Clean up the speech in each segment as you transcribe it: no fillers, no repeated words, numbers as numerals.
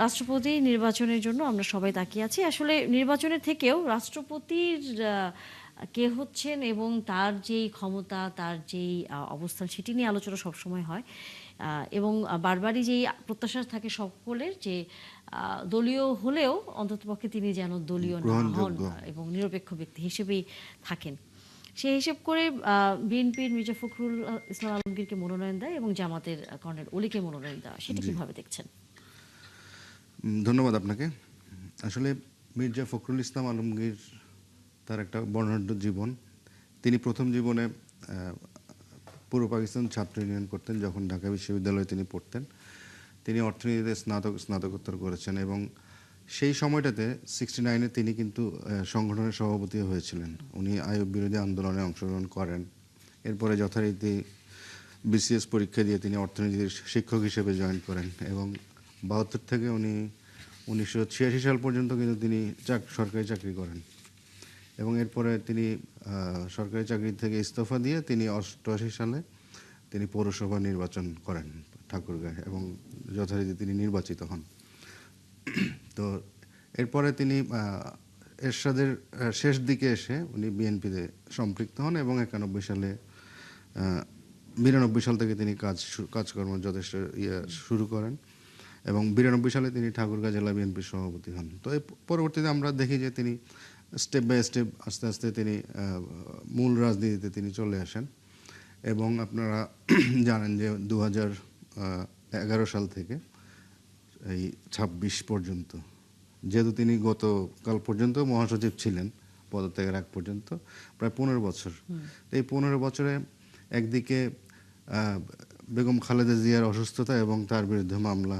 রাষ্ট্রপতি নির্বাচনের জন্য আমরা সবাই তাকিয়ে আছি। আসলে নির্বাচনের থেকেও রাষ্ট্রপতির কে হচ্ছেন এবং তার যেই ক্ষমতা, তার যেই অবস্থান সেটি নিয়ে আলোচনা সবসময় হয়। এবং বারবারই যেই প্রত্যাশা থাকে সকলের যে দলীয় হলেও অন্ততপক্ষে তিনি যেন দলীয় না হন গ্রহণযোগ্য। এবং নিরপেক্ষ ব্যক্তি হিসেবেই থাকেন। সেই হিসেব করে বিএনপির মির্জা ফখরুল ইসলাম আলমগীরকে মনোনয়ন দেয় এবং জামাতের কর্নেল অলিকে মনোনয়ন দেওয়া। সেটা জি। কিভাবে দেখছেন? ধন্যবাদ আপনাকে। আসলে মির্জা ফখরুল ইসলাম আলমগীর তার একটা বর্ণাঢ্য জীবন। তিনি প্রথম জীবনে পূর্ব পাকিস্তান ছাত্র ইউনিয়ন করতেন যখন ঢাকা বিশ্ববিদ্যালয়ে তিনি পড়তেন। তিনি অর্থনীতিতে স্নাতকোত্তর করেছেন এবং সেই সময়টাতে 69-এ তিনি কিন্তু সংগঠনের সভাপতি হয়েছিলেন। উনি আইয়ুব বিরোধী আন্দোলনে অংশগ্রহণ করেন। এরপরে যথারীতি বিসিএস পরীক্ষা দিয়ে তিনি অর্থনীতির শিক্ষক হিসেবে জয়েন করেন এবং 72 থেকে উনি 1986 সাল পর্যন্ত কিন্তু তিনি সরকারি চাকরি করেন এবং এরপরে তিনি সরকারি চাকরি থেকে ইস্তফা দিয়ে তিনি 88 সালে তিনি পৌরসভা নির্বাচন করেন ঠাকুরগাঁয় এবং যথারীতি তিনি নির্বাচিত হন। তো এরপরে তিনি এরশাদের শেষ দিকে এসে উনি বিএনপিতে সম্পৃক্ত হন এবং 91 সালে 92 সাল থেকে তিনি কাজকর্ম যথেষ্ট শুরু করেন এবং 92 সালে তিনি ঠাকুরগাঁও জেলা বিএনপির সভাপতি হন। তো এই পরবর্তীতে আমরা দেখি যে তিনি স্টেপ বাই স্টেপ আস্তে আস্তে তিনি মূল রাজনীতিতে তিনি চলে আসেন এবং আপনারা জানেন যে 2011 সাল থেকে এই 26 পর্যন্ত, যেহেতু তিনি গতকাল পর্যন্ত মহাসচিব ছিলেন পদত্যাগের আগ পর্যন্ত, প্রায় 15 বছর। এই 15 বছরে একদিকে বেগম খালেদা জিয়ার অসুস্থতা এবং তার বিরুদ্ধে মামলা,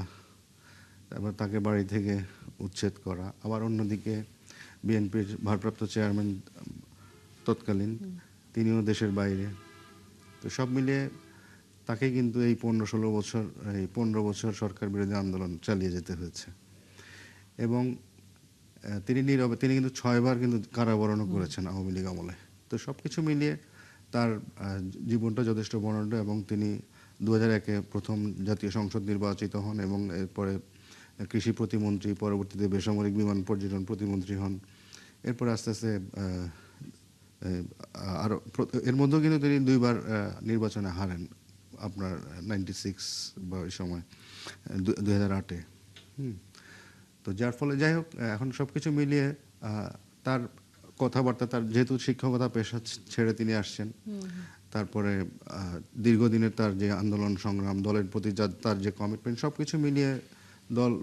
তারপর তাকে বাড়ি থেকে উচ্ছেদ করা, আবার অন্যদিকে বিএনপির ভারপ্রাপ্ত চেয়ারম্যান তৎকালীন তিনিও দেশের বাইরে। তো সব মিলিয়ে তাকে কিন্তু এই 15 বছর সরকার বিরোধী আন্দোলন চালিয়ে যেতে হয়েছে এবং তিনি কিন্তু 6 বার কিন্তু কারাবরণও করেছেন আওয়ামী লীগ আমলে। তো সব কিছু মিলিয়ে তার জীবনটা যথেষ্ট বর্ণাঢ্য এবং তিনি 2001-এ প্রথম জাতীয় সংসদ নির্বাচিত হন এবং এরপরে কৃষি প্রতিমন্ত্রী, পরবর্তীতে বেসামরিক বিমান পর্যটন প্রতিমন্ত্রী হন। এরপর আস্তে আস্তে আরও এর মধ্যেও কিন্তু তিনি 2বার নির্বাচনে হারেন, আপনার 96 বা ওই সময় 2008-এ। তো যার ফলে যাই হোক, এখন সব কিছু মিলিয়ে তার কথাবার্তা, তার যেহেতু শিক্ষকতা পেশা ছেড়ে তিনি আসছেন, তারপরে দীর্ঘদিনের তার যে আন্দোলন সংগ্রাম, দলের প্রতি তার যে কমিটমেন্ট, সব কিছু মিলিয়ে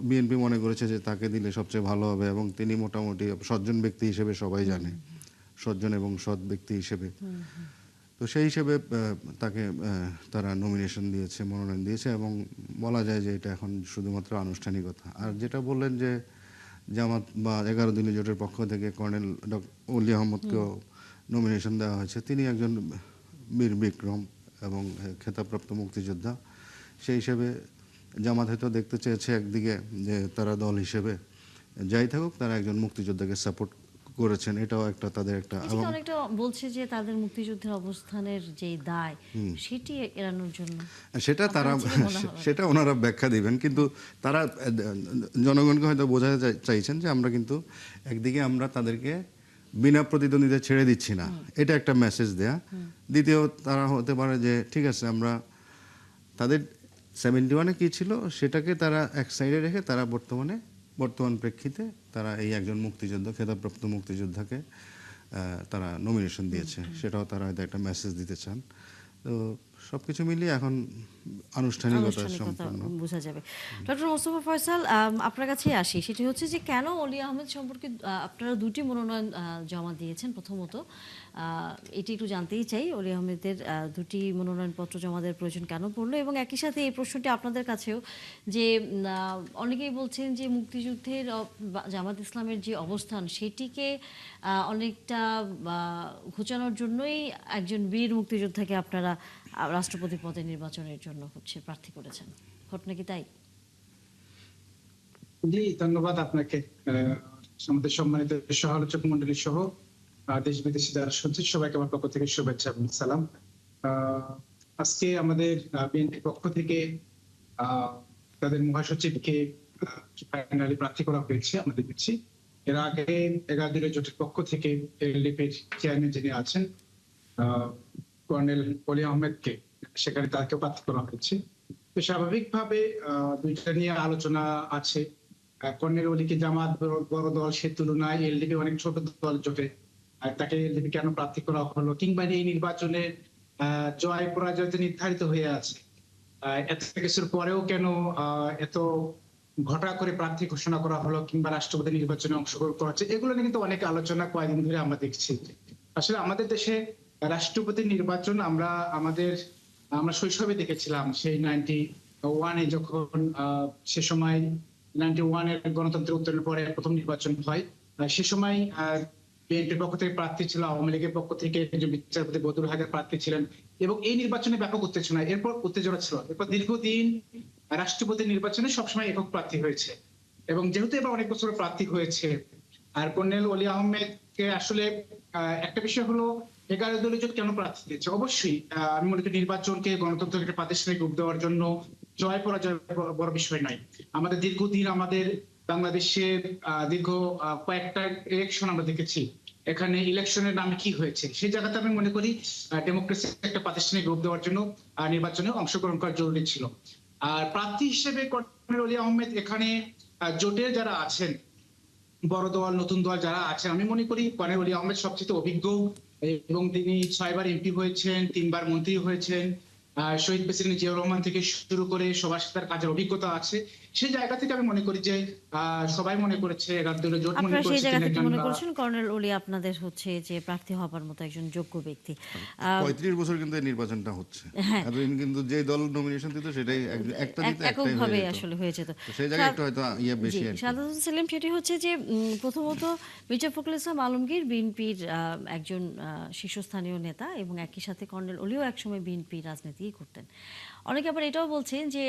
বিএনপি মনে করেছে যে তাকে দিলে সবচেয়ে ভালো হবে এবং তিনি মোটামুটি সজ্জন ব্যক্তি হিসেবে সবাই জানে, সজ্জন এবং সৎ ব্যক্তি হিসেবে। তো সেই হিসেবে তাকে তারা নমিনেশন দিয়েছে, মনোনয়ন দিয়েছে এবং বলা যায় যে এটা এখন শুধুমাত্র আনুষ্ঠানিকতা। আর যেটা বললেন যে জামাত বা 11 দলীয় জোটের পক্ষ থেকে কর্নেল অলি আহমদকেও নমিনেশন দেওয়া হয়েছে। তিনি একজন বীর বিক্রম এবং খেতাবপ্রাপ্ত মুক্তিযোদ্ধা। সেই হিসেবে জামাত হয়তো দেখতে চেয়েছে একদিকে যে তারা দল হিসেবে যাই থাকুক তারা একজন মুক্তিযোদ্ধাকে সাপোর্ট করেছেন, এটাও একটা তাদের একটা। এবং অনেকটা বলছে যে তাদের মুক্তিযুদ্ধের অবস্থানের যে দায় সেটি এড়ানোর জন্য সেটা তারা সেটা ওনারা ব্যাখ্যা দিবেন, কিন্তু তারা জনগণকে হয়তো বোঝাতে চাইছেন যে আমরা কিন্তু একদিকে আমরা তাদেরকে বিনা প্রতিদ্বন্দ্বিতা ছেড়ে দিচ্ছি না, এটা একটা মেসেজ দেয়া। দ্বিতীয়, তারা হতে পারে যে ঠিক আছে, আমরা তাদের 71-এ কী ছিল সেটাকে তারা এক সাইডে রেখে তারা বর্তমান প্রেক্ষিতে তারা এই একজন মুক্তিযোদ্ধা, খেতাবপ্রাপ্ত মুক্তিযোদ্ধাকে তারা নমিনেশন দিয়েছে, সেটাও তারা হয়তো একটা মেসেজ দিতে চান। তো সবকিছু মিলিয়ে এখন আনুষ্ঠানিকতা সম্পন্ন বোঝা যাবে। ডক্টর মোস্তফা ফয়সাল, আপনার কাছে আসি, সেটি হচ্ছে যে কেন অলি আহমেদ সম্পর্কে আপনারা 2টি মনোনয়ন জমা দিয়েছেন? প্রথমত এটি একটু জানতেই চাই, অলি আহমেদের 2টি মনোনয়নপত্র জমা দেওয়ার প্রয়োজন কেন পড়লো? এবং একই সাথে এই প্রশ্নটি আপনাদের কাছেও যে অনেকেই বলছেন যে মুক্তিযুদ্ধের জামাত ইসলামের যে অবস্থান সেটিকে অনেকটা ঘোচানোর জন্যই একজন বীর মুক্তিযোদ্ধাকে আপনারা রাষ্ট্রপতি পদে নির্বাচনের জন্য প্রার্থী করেছেন। ঘটনা কি তাই? জি, ধন্যবাদ আপনাকে। আমাদের সম্মানিত সহ আলোচক মন্ডলী সহ দেশ বিদেশি যারা শুনছেন সবাইকে আমার পক্ষ থেকে শুভেচ্ছা এবং সালাম। আজকে আমাদের বিএনপির পক্ষ থেকে তাদের মহাসচিবকে ফাইনালি প্রার্থী করা হয়েছে আমরা দেখেছি। এর আগে 11 দলীয় জোটের পক্ষ থেকে এলডিপির চেয়ারম্যান যিনি আছেন কর্নেল অলি আহমেদকে সেখানে তাকে প্রার্থী করা হয়েছে। তো স্বাভাবিকভাবে দুইটা নিয়ে আলোচনা আছে। কর্নেল অলিকে জামাত বড় দল, সে তুলনায় এলডিপি অনেক ছোট দল জোটে, আর তাকে এলডিপি কেন প্রার্থী করা হলো, কিংবা এই নির্বাচনে জয় পরাজয় তো নির্ধারিত হয়ে আছে, এত কিছুর পরেও কেন এত ঘটা করে প্রার্থী ঘোষণা করা হলো, কিংবা রাষ্ট্রপতি নির্বাচনে অংশগ্রহণ করা হচ্ছে, এগুলো নিয়ে কিন্তু অনেক আলোচনা কয়েকদিন ধরে আমরা দেখছি। আসলে আমাদের দেশে রাষ্ট্রপতি নির্বাচন আমরা শৈশবে দেখেছিলাম, সেই 91-এ যখন সে সময় 91-এর গণতন্ত্রের উত্তরণের পরে প্রথম নির্বাচন হয়। সে সময় বিএনপির পক্ষ থেকে প্রার্থী ছিল, আওয়ামী লীগের পক্ষ থেকে একজন বিচারপতি বদরুল হায়দার প্রার্থী ছিলেন, এবং এই নির্বাচনে ব্যাপক উত্তেজনা ছিল। এরপর দীর্ঘদিন রাষ্ট্রপতি নির্বাচনে সবসময় একক প্রার্থী হয়েছে, এবং যেহেতু এবার অনেক বছর প্রার্থী হয়েছে, আর কর্নেল অলি আহমেদকে আসলে একটা বিষয় হলো 11 দলীয় জোট কেন প্রার্থী দিয়েছে। অবশ্যই আমি মনে করি নির্বাচনকে গণতন্ত্রকে একটা প্রাতিষ্ঠানিক রূপ দেওয়ার জন্য জয় পরাজয় বড় বিষয় নয়। আমাদের দীর্ঘদিন আমাদের বাংলাদেশে দীর্ঘ কয়েকটা ইলেকশন আমরা দেখেছি, এখানে ইলেকশনের নামে কি হয়েছে, সেই জায়গাতে আমি মনে করি ডেমোক্রেসি একটা প্রাতিষ্ঠানিক রূপ দেওয়ার জন্য নির্বাচনে অংশগ্রহণ করা জরুরি ছিল। আর প্রার্থী হিসেবে কর্নেল অলি আহমেদ এখানে জোটের যারা আছেন, বড় দল নতুন দল যারা আছেন, আমি মনে করি কর্নেল অলি আহমেদ সবচেয়ে অভিজ্ঞ, এবং তিনি 6 বার এমপি হয়েছেন, 3 বার মন্ত্রী হয়েছেন, শহীদ প্রেসিডেন্ট জিয়াউর রহমান থেকে শুরু করে সবার সাথে তার কাজের অভিজ্ঞতা আছে। সেই জায়গা থেকে আমি মনে করি যে সবাই মনে করেছে, 11 দলীয় জোট মনে আপনারা সেই করেছে জায়গা তিনি থেকে একজন মনে করছেন কর্নেল অলি আপনাদের হচ্ছে যে প্রার্থী হবার মতো একজন যোগ্য ব্যক্তি। 35 বছর কিন্তু এই নির্বাচনটা হচ্ছে, হ্যাঁ। এতদিন কিন্তু যে দল নমিনেশন দিত সেটাই একটা দিত, একটাই এককভাবে হয়ে যেত। আসলে হয়ে যেত। তো সেই জায়গায় একটু হয়তো বেশি জি, আর কি। সাদাত সেলিম, সেটি হচ্ছে যে প্রথমত মির্জা ফখরুল ইসলাম আলমগীর বিএনপির একজন শীর্ষস্থানীয় নেতা, এবং একই সাথে কর্নেল অলিও একসময় বিএনপি রাজনীতি করতেন। অনেকে আবার এটাও বলছেন যে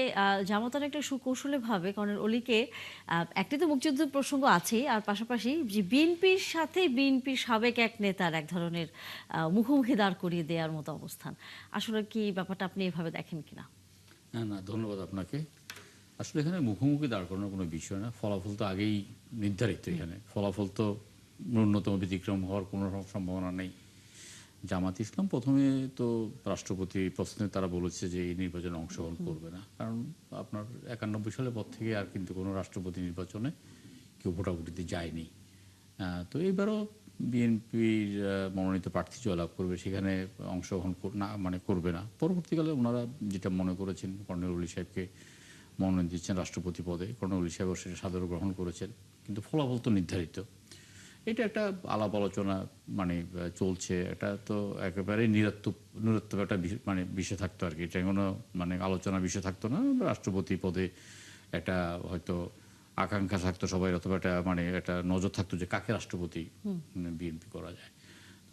জামাত একটা সুকৌশলীভাবে কর্নেল অলিকে একটি তো মুক্তিযুদ্ধের প্রসঙ্গ আছেই, আর পাশাপাশি যে বিএনপির সাথে বিএনপির সাবেক এক নেতার এক ধরনের মুখোমুখি দাঁড় করিয়ে দেওয়ার মতো অবস্থান। আসলে কি ব্যাপারটা আপনি এভাবে দেখেন কিনা? না, ধন্যবাদ আপনাকে। আসলে এখানে মুখোমুখি দাঁড় করানোর কোনো বিষয় না, ফলাফল তো আগেই নির্ধারিত। এখানে ফলাফল তো ন্যূনতম ব্যতিক্রম হওয়ার কোনো সম্ভাবনা নেই। জামাত ইসলাম প্রথমে তো রাষ্ট্রপতি প্রশ্নে তারা বলেছে যে এই নির্বাচনে অংশগ্রহণ করবে না, কারণ আপনার 91 সালের পর থেকে আর কিন্তু কোনো রাষ্ট্রপতি নির্বাচনে কেউ ভোটাভুটিতে যায়নি। তো এইবারও বিএনপির মনোনীত প্রার্থী জয়লাভ করবে, সেখানে অংশগ্রহণ করবে না। পরবর্তীকালে ওনারা যেটা মনে করেছেন, কর্নেল অলি সাহেবকে মনোনয়ন দিচ্ছেন রাষ্ট্রপতি পদে, কর্নেল অলি সাহেব সেটা সাদরে গ্রহণ করেছেন, কিন্তু ফলাফল তো নির্ধারিত। এটা একটা আলাপ আলোচনা চলছে, এটা তো একেবারে নিরত্ব একটা বিষয় থাকতো আর কি, এটা কোনো আলোচনার বিষয় থাকতো না। রাষ্ট্রপতি পদে একটা হয়তো আকাঙ্ক্ষা থাকতো সবাই, অথবা একটা নজর থাকতো যে কাকে রাষ্ট্রপতি বিএনপি করা যায়।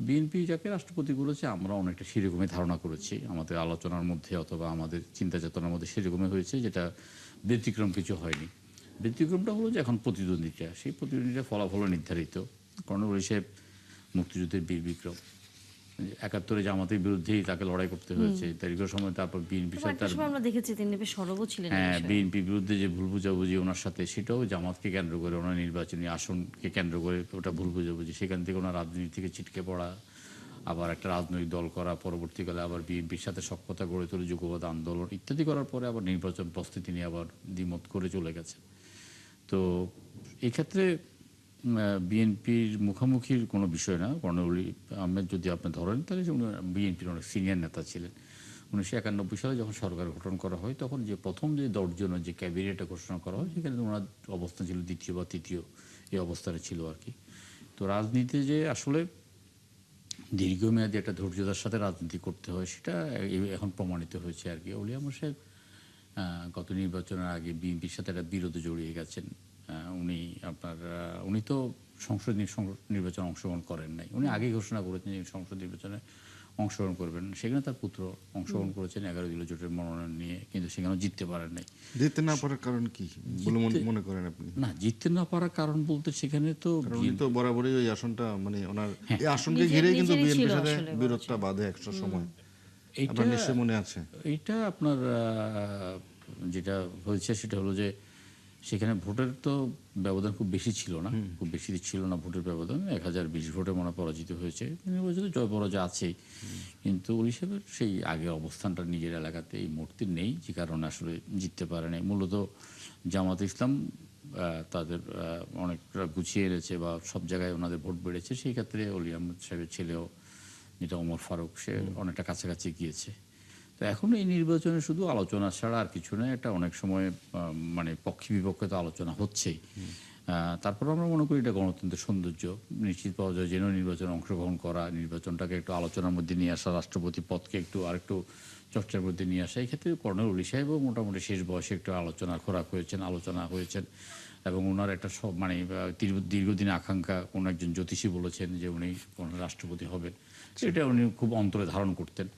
বিএনপি যাকে রাষ্ট্রপতি করেছে আমরা অনেকটা সেরকমই ধারণা করেছি আমাদের আলোচনার মধ্যে, অথবা আমাদের চিন্তা চেতনার মধ্যে সেরকমই হয়েছে, যেটা ব্যতিক্রম কিছু হয়নি। ব্যতিক্রমটা হলো যে এখন প্রতিদ্বন্দ্বিতা, সেই প্রতিদ্বন্দ্বিতার ফলাফল নির্ধারিত। কর্নেল অলি সাহেব মুক্তিযুদ্ধের বীর বিক্রম, 71-এ জামাতের বিরুদ্ধেই তাকে লড়াই করতে হয়েছে দীর্ঘ সময়। তারপর বিএনপি আমরা দেখেছি তিনি বেশ সরবও ছিলেন। বিএনপির বিরুদ্ধে যে ভুল বুঝাবুঝি ওনার সাথে, সেটাও জামাতকে কেন্দ্র করে, ওনার নির্বাচনী আসনকে কেন্দ্র করে ওটা ভুল বুঝাবুঝি, সেখান থেকে ওনার রাজনীতি থেকে ছিটকে পড়া, আবার একটা রাজনৈতিক দল করা, পরবর্তীকালে আবার বিএনপির সাথে সখ্যতা গড়ে তোলে, যুগপৎ আন্দোলন ইত্যাদি করার পরে আবার নির্বাচন প্রস্তুতি নিয়ে আবার দ্বিমত করে চলে গেছে। তো এক্ষেত্রে বিএনপির মুখোমুখির কোনো বিষয় না। কর্নেল অলি আহমেদ যদি আপনি ধরেন, তাহলে উনি বিএনপির অনেক সিনিয়র নেতা ছিলেন। 1991 সালে যখন সরকার গঠন করা হয়, তখন যে প্রথম যে 10 জনের যে ক্যাবিনেটে ঘোষণা করা হয়, সেখানে ওনার অবস্থান ছিল দ্বিতীয় বা তৃতীয়, এই অবস্থানে ছিল আর কি। তো রাজনীতি যে আসলে দীর্ঘমেয়াদী একটা ধৈর্যতার সাথে রাজনীতি করতে হয়, সেটা এখন প্রমাণিত হয়েছে আর কি। অলি আহমেদ সাহেব গত নির্বাচনের আগে বিএনপির সাথে একটা বিরোধে জড়িয়ে গেছেন। উনি তো সংসদ নির্বাচনে অংশগ্রহণ করেন নাই, উনি আগেই ঘোষণা করেছেন যে সংসদ নির্বাচনে অংশগ্রহণ করবেন। সেখানে তার পুত্র অংশগ্রহণ করেছেন 11 দলীয় জোটের মনোনয়ন নিয়ে, কিন্তু সেখানেও জিততে পারেন নাই। জিততে না পারার কারণ কি বলে মনে করেন আপনি? না, জিততে না পারার কারণ বলতে সেখানে তো উনি তো বরাবরই ওই আসনটা ওনার এই আসনকে ঘিরে কিন্তু বিএনপির সাথে বিরোধটা বাধে একটা সময়, আপনার নিশ্চয়ই মনে আছে। এইটা আপনার যেটা হয়েছে সেটা হলো যে সেখানে ভোটের তো ব্যবধান খুব বেশি ছিল না, খুব বেশি ছিল না ভোটের ব্যবধান, 1020 ভোটে মনে হয় পরাজিত হয়েছে। নির্বাচনে জয় পরাজয় আছেই, কিন্তু ওলি সাহেবের সেই আগের অবস্থানটা নিজের এলাকাতে এই মুহূর্তে নেই, যে কারণে আসলে জিততে পারে নাই। মূলত জামাত ইসলাম তাদের অনেকটা গুছিয়ে এনেছে বা সব জায়গায় ওনাদের ভোট বেড়েছে। সেই ক্ষেত্রে অলি আহমেদ সাহেবের ছেলেও, যেটা ওমর ফারুক, সে অনেকটা কাছাকাছি গিয়েছে। তো এখন এই নির্বাচনে শুধু আলোচনা ছাড়া আর কিছু নয়। এটা অনেক সময় মানে পক্ষে বিপক্ষে তো আলোচনা হচ্ছেই। তারপর আমরা মনে করি এটা গণতন্ত্রের সৌন্দর্য। নিশ্চিত পাওয়া যায় যেন নির্বাচনে অংশগ্রহণ করা, নির্বাচনটাকে একটু আলোচনার মধ্যে নিয়ে আসা, রাষ্ট্রপতি পদকে একটু আরেকটু চর্চার মধ্যে নিয়ে আসা। এই ক্ষেত্রে কর্নেল অলি সাহেবও মোটামুটি শেষ বয়সে একটু আলোচনা খোরাক হয়েছেন, আলোচনা হয়েছেন, এবং ওনার একটা সব মানে দীর্ঘদিন আকাঙ্ক্ষা, কোনো একজন জ্যোতিষী বলেছেন যে উনি কোনো রাষ্ট্রপতি হবেন, সেটা উনি খুব অন্তরে ধারণ করতেন।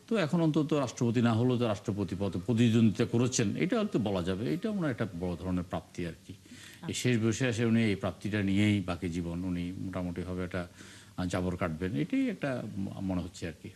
তো এখন অন্তত রাষ্ট্রপতি না হলেও তো রাষ্ট্রপতি পদে প্রতিদ্বন্দ্বিতা করেছেন, এটা হয়তো বলা যাবে এটা ওনার একটা বড় ধরনের প্রাপ্তি আর কি। এই শেষ বয়সে এসে উনি এই প্রাপ্তিটা নিয়েই বাকি জীবন উনি মোটামুটিভাবে একটা জাবর কাটবেন, এটাই একটা মনে হচ্ছে আর কি।